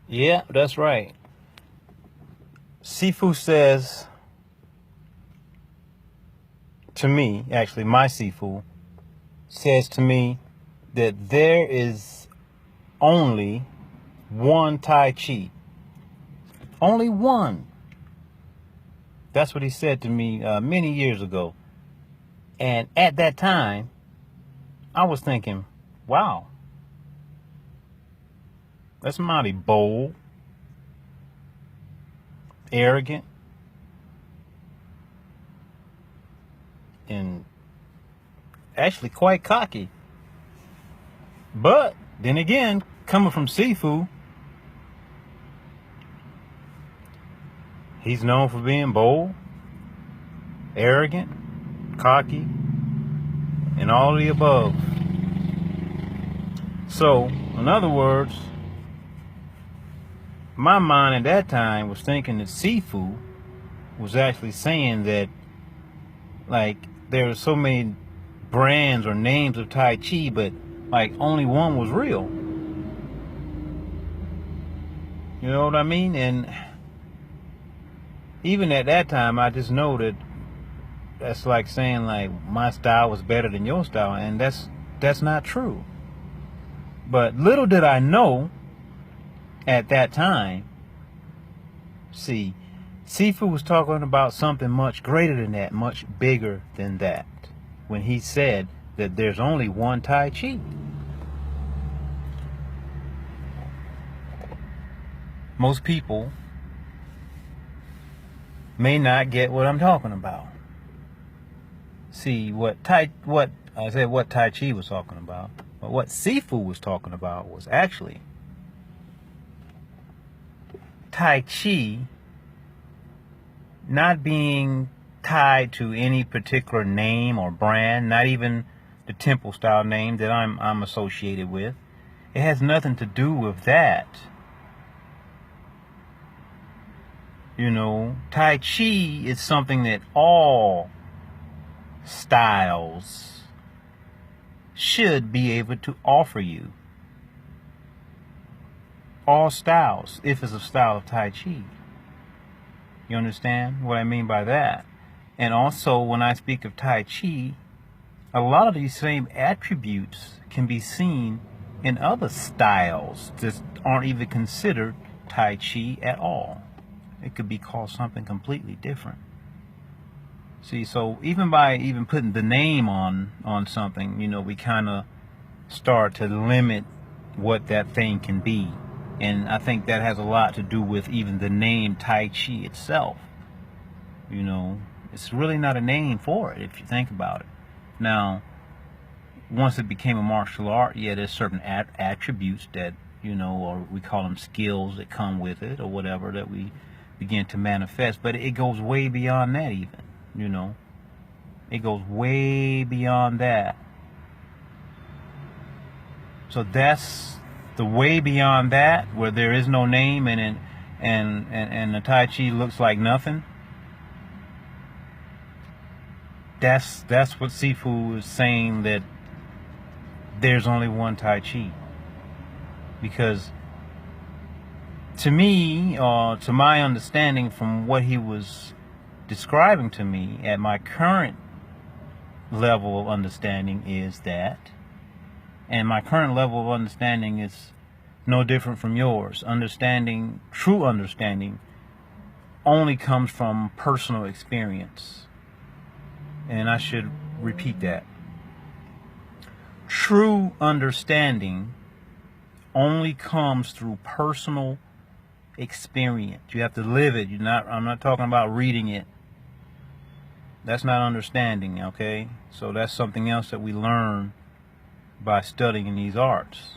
Yeah, that's right. Sifu says to me, actually, my Sifu says to me that there is only one Tai Chi. Only one. That's what he said to me many years ago. And at that time, I was thinking, wow, that's mighty bold, arrogant, and actually quite cocky. But then again, coming from Sifu, he's known for being bold, arrogant, cocky, and all of the above. So, in other words, my mind at that time was thinking that Sifu was actually saying that, like, there are so many brands or names of Tai Chi, but like only one was real. You know what I mean? And even at that time, I just know that that's like saying like my style was better than your style, and that's not true. But little did I know at that time. See, Sifu was talking about something much greater than that, much bigger than that, when he said that there's only one Tai Chi. Most people may not get what I'm talking about. See, what Tai Chi was talking about, but what Sifu was talking about was actually Tai Chi not being tied to any particular name or brand, not even the temple style name that I'm associated with. It has nothing to do with that. You know, Tai Chi is something that all styles should be able to offer you. All styles, if it's a style of Tai Chi. You understand what I mean by that? And also, when I speak of Tai Chi, a lot of these same attributes can be seen in other styles that aren't even considered Tai Chi at all. It could be called something completely different. See, so even by even putting the name on something, you know, we kind of start to limit what that thing can be. And I think that has a lot to do with even the name Tai Chi itself. You know, it's really not a name for it if you think about it. Now, once it became a martial art, yeah, there's certain attributes that, you know, or we call them skills that come with it or whatever that we begin to manifest. But it goes way beyond that even, you know. It goes way beyond that. So that's the way beyond that, where there is no name and the Tai Chi looks like nothing. That's what Sifu is saying, that there's only one Tai Chi. Because to me, or to my understanding from what he was describing to me at my current level of understanding is that, and my current level of understanding is no different from yours. Understanding, true understanding, only comes from personal experience. And I should repeat that. True understanding only comes through personal experience. You have to live it. I'm not talking about reading it. That's not understanding, okay? So that's something else that we learn by studying these arts.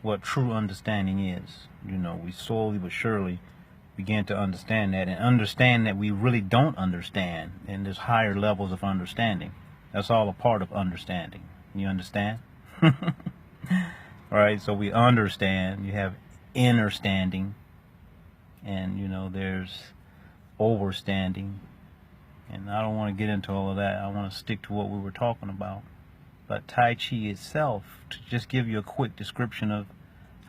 What true understanding is. You know, we slowly but surely begin to understand that, and understand that we really don't understand, and there's higher levels of understanding. That's all a part of understanding. You understand? Alright, so we understand. You have innerstanding, and you know, there's overstanding. And I don't want to get into all of that. I want to stick to what we were talking about. But Tai Chi itself, to just give you a quick description of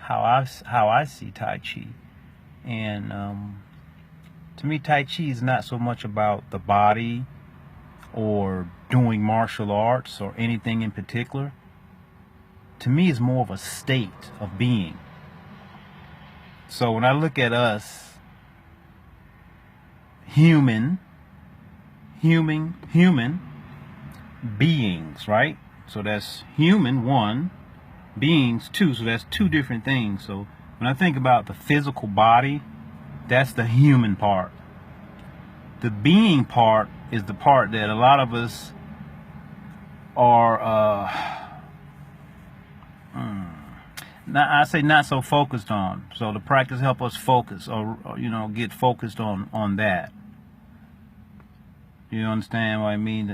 how I see Tai Chi. And to me, Tai Chi is not so much about the body or doing martial arts or anything in particular. To me, it's more of a state of being. So when I look at us, human beings, right? So that's human, one, beings, two. So that's two different things. So when I think about the physical body, that's the human part. The being part is the part that a lot of us are, I say not so focused on. So the practice help us focus, or get focused on that. You understand what I mean?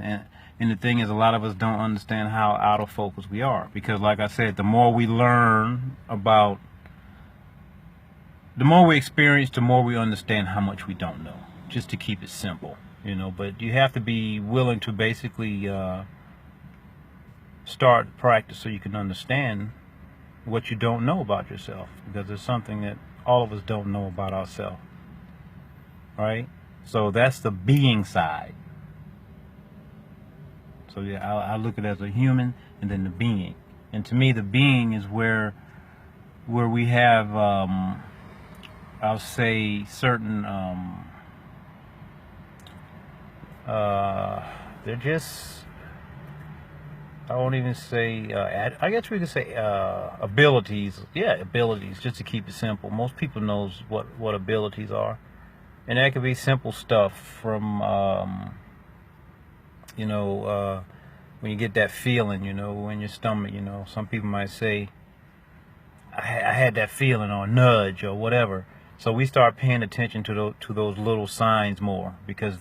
And the thing is, a lot of us don't understand how out of focus we are, because like I said, the more we learn about, the more we experience, the more we understand how much we don't know, just to keep it simple, but you have to be willing to basically start practice so you can understand what you don't know about yourself, because it's something that all of us don't know about ourselves, right? So that's the being side. So yeah, I look at it as a human and then the being. And to me, the being is where we have, I'll say, certain, they're just, I won't even say, I guess we could say abilities. Yeah, abilities, just to keep it simple. Most people knows what abilities are. And that could be simple stuff from, when you get that feeling, in your stomach, some people might say, I had that feeling, or nudge, or whatever. So we start paying attention to those little signs more, because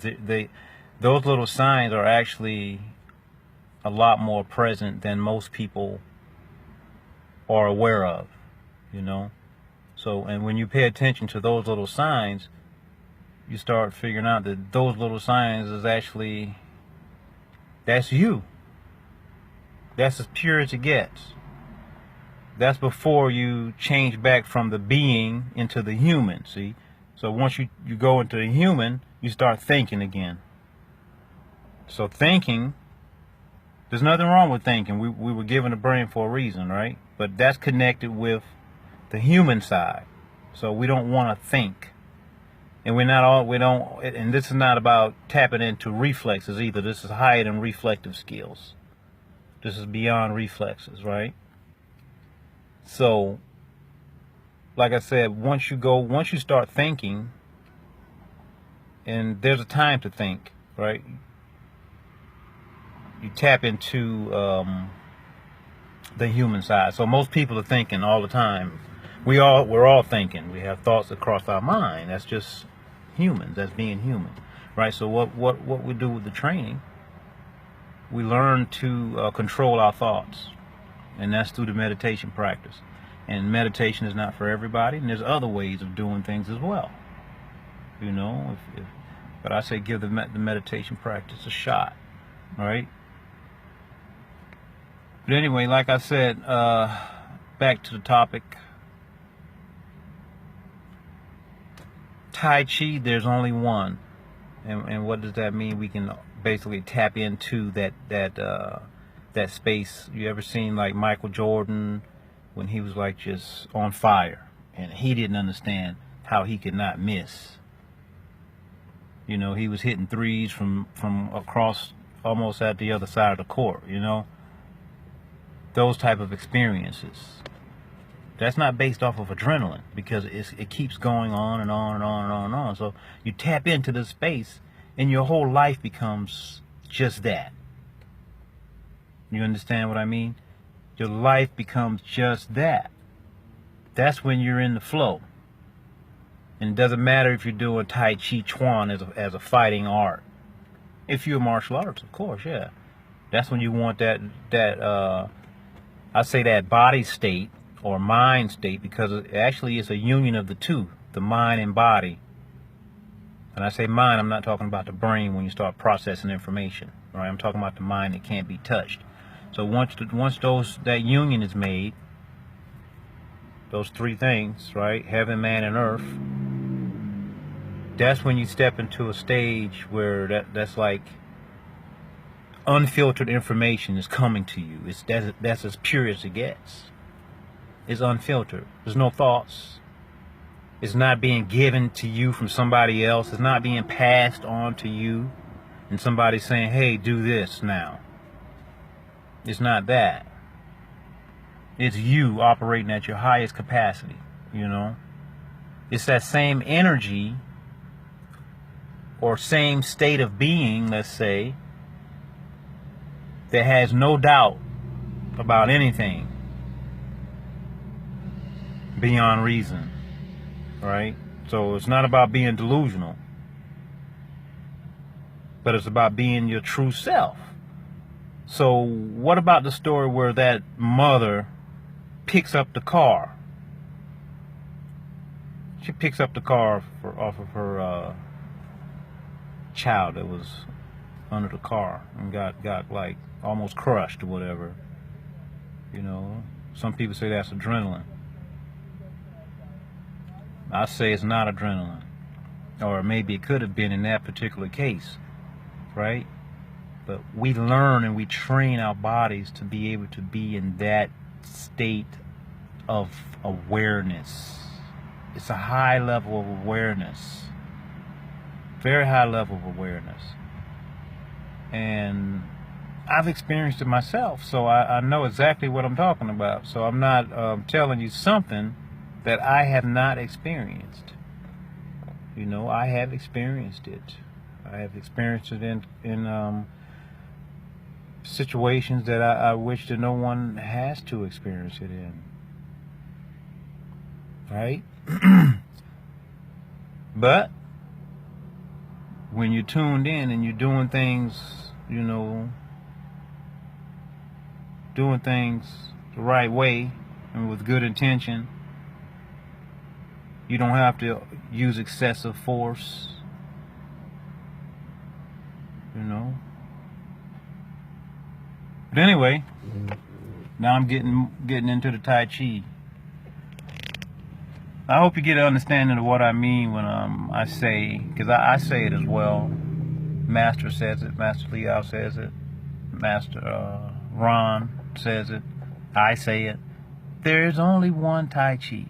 those little signs are actually a lot more present than most people are aware of, So, and when you pay attention to those little signs, you start figuring out that those little signs is actually, that's you. That's as pure as it gets. That's before you change back from the being into the human, see? So once you go into the human, you start thinking again. So thinking, there's nothing wrong with thinking. We were given a brain for a reason, right? But that's connected with the human side. So we don't want to think. And and this is not about tapping into reflexes either. This is higher than reflective skills. This is beyond reflexes, right? So, like I said, once you start thinking, and there's a time to think, right? You tap into the human side. So most people are thinking all the time. We're all thinking. We have thoughts that cross our mind. That's just humans. That's being human, right? So what we do with the training, we learn to control our thoughts, and that's through the meditation practice. And meditation is not for everybody, and there's other ways of doing things as well. But I say give the meditation practice a shot, right? But anyway, like I said, back to the topic. Tai Chi, there's only one. And what does that mean? We can basically tap into that space. You ever seen like Michael Jordan when he was like just on fire, and he didn't understand how he could not miss? He was hitting threes from across, almost at the other side of the court, Those type of experiences. That's not based off of adrenaline, because it keeps going on and on and on and on and on. So you tap into this space, and your whole life becomes just that. You understand what I mean? Your life becomes just that. That's when you're in the flow. And it doesn't matter if you're doing Tai Chi Chuan as a fighting art. If you're martial arts, of course, yeah. That's when you want that I say that body state or mind state, because it actually is a union of the two, the mind and body. And I say mind, I'm not talking about the brain when you start processing information, right? I'm talking about the mind that can't be touched. So once that union is made, those three things, right? Heaven, man, and earth. That's when you step into a stage where that's like unfiltered information is coming to you. That's as pure as it gets. It's unfiltered. There's no thoughts. It's not being given to you from somebody else. It's not being passed on to you and somebody saying, hey, do this now. It's not that. It's you operating at your highest capacity, you know. It's that same energy or same state of being, let's say, that has no doubt about anything beyond reason, right? So it's not about being delusional, but it's about being your true self. So what about the story where that mother picks up the car? She picks up the car off of her child that was under the car and got like almost crushed or whatever. You know, some people say that's adrenaline. I say it's not adrenaline, or maybe it could have been in that particular case, right? But we learn and we train our bodies to be able to be in that state of awareness. It's a high level of awareness, very high level of awareness. And I've experienced it myself, so I know exactly what I'm talking about. So I'm not telling you something that I have not experienced. You know, I have experienced it. I have experienced it in situations that I wish that no one has to experience it in. Right? But when you're tuned in and you're doing things, you know, doing things the right way and with good intention, you don't have to use excessive force, you know. But anyway, now I'm getting into the Tai Chi. I hope you get an understanding of what I mean when I say, because I say it as well. Master says it, Master Liao says it, Master Ron says it, I say it. There is only one Tai Chi.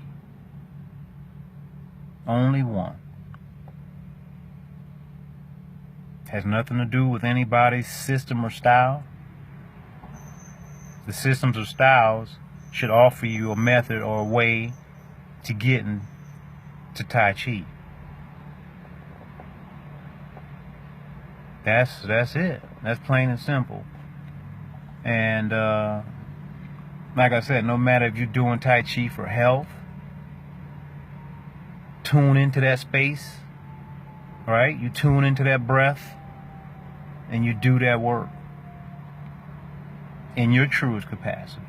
Only one. Has nothing to do with anybody's system or style. The systems or styles should offer you a method or a way to get into Tai Chi. That's it. That's plain and simple. And like I said, no matter if you're doing Tai Chi for health, tune into that space, right? You tune into that breath and you do that work in your truest capacity.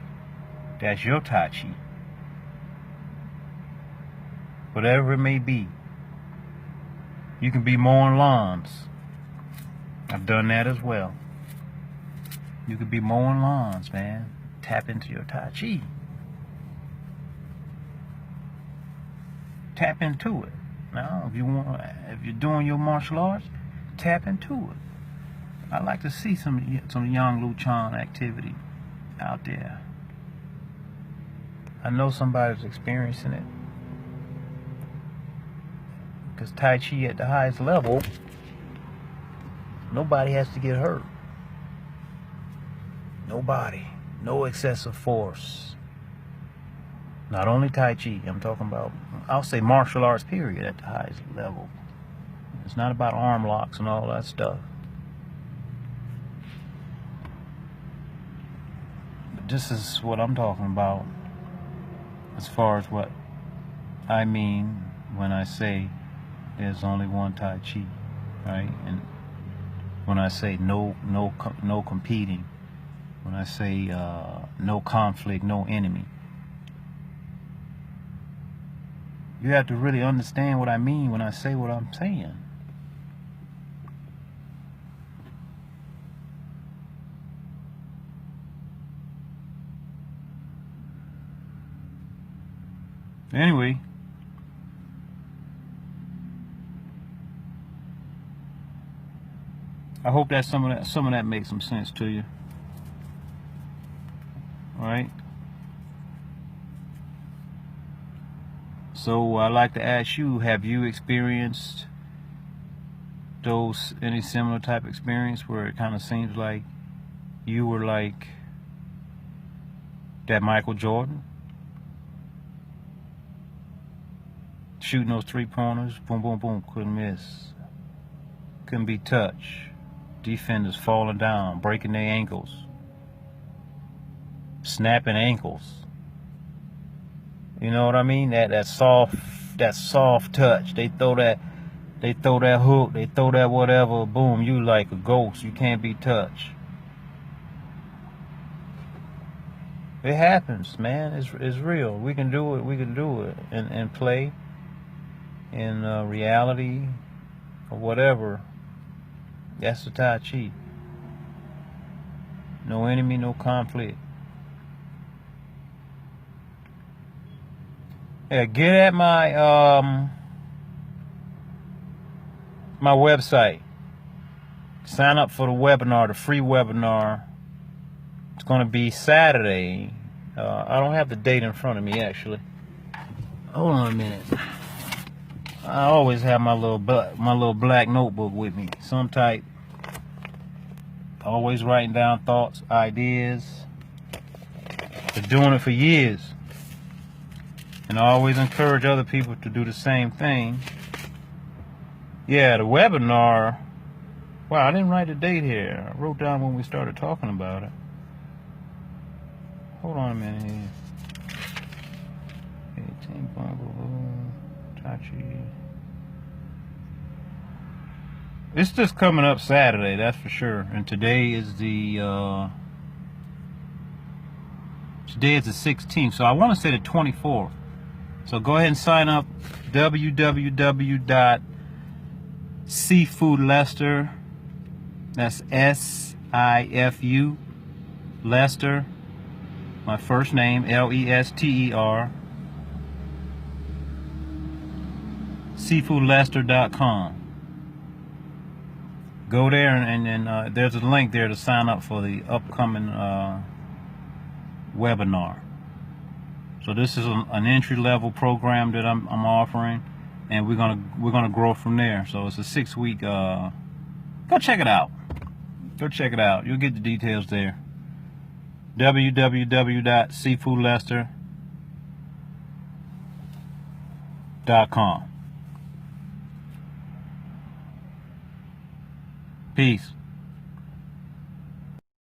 That's your Tai Chi. Whatever it may be. You can be mowing lawns. I've done that as well. You could be mowing lawns, man. Tap into your Tai Chi. Tap into it. Now, if you're doing your martial arts, tap into it. I like to see some young Luchan activity out there. I know somebody's experiencing it. Because Tai Chi at the highest level, nobody has to get hurt. Nobody. No excessive force. Not only Tai Chi, I'm talking about, I'll say martial arts period at the highest level. It's not about arm locks and all that stuff. But this is what I'm talking about as far as what I mean when I say there's only one Tai Chi, right? And when I say no competing, when I say no conflict, no enemy, you have to really understand what I mean when I say what I'm saying. Anyway, I hope that some of that makes some sense to you. All right. So I'd like to ask you, have you experienced any similar type experience where it kind of seems like you were like that Michael Jordan, shooting those 3-pointers, boom, boom, boom, couldn't miss, couldn't be touched, defenders falling down, breaking their ankles, snapping ankles. You know what I mean? That soft touch. They throw that hook, they throw that whatever, boom, you like a ghost. You can't be touched. It happens, man. It's real. We can do it. We can do it and play in reality or whatever. That's the Tai Chi. No enemy, no conflict. Yeah, get at my my website. Sign up for the webinar, the free webinar. It's going to be Saturday. I don't have the date in front of me, actually. Hold on a minute. I always have my little black notebook with me, some type. Always writing down thoughts, ideas. Been doing it for years, and I always encourage other people to do the same thing. Yeah, the webinar. Wow, I didn't write the date here. I wrote down when we started talking about it. Hold on a minute here. 18 Tai Chi. It's just coming up Saturday, that's for sure. And today is the 16th. So I want to say the 24th. So go ahead and sign up. www.Sifu Lester. That's SIFU Lester. My first name, LESTER. SifuLester.com. Go there and there's a link there to sign up for the upcoming webinar. So this is an entry-level program that I'm offering, and we're gonna grow from there. So it's a 6-week. Go check it out. Go check it out. You'll get the details there. www.SifuLester.com. Peace.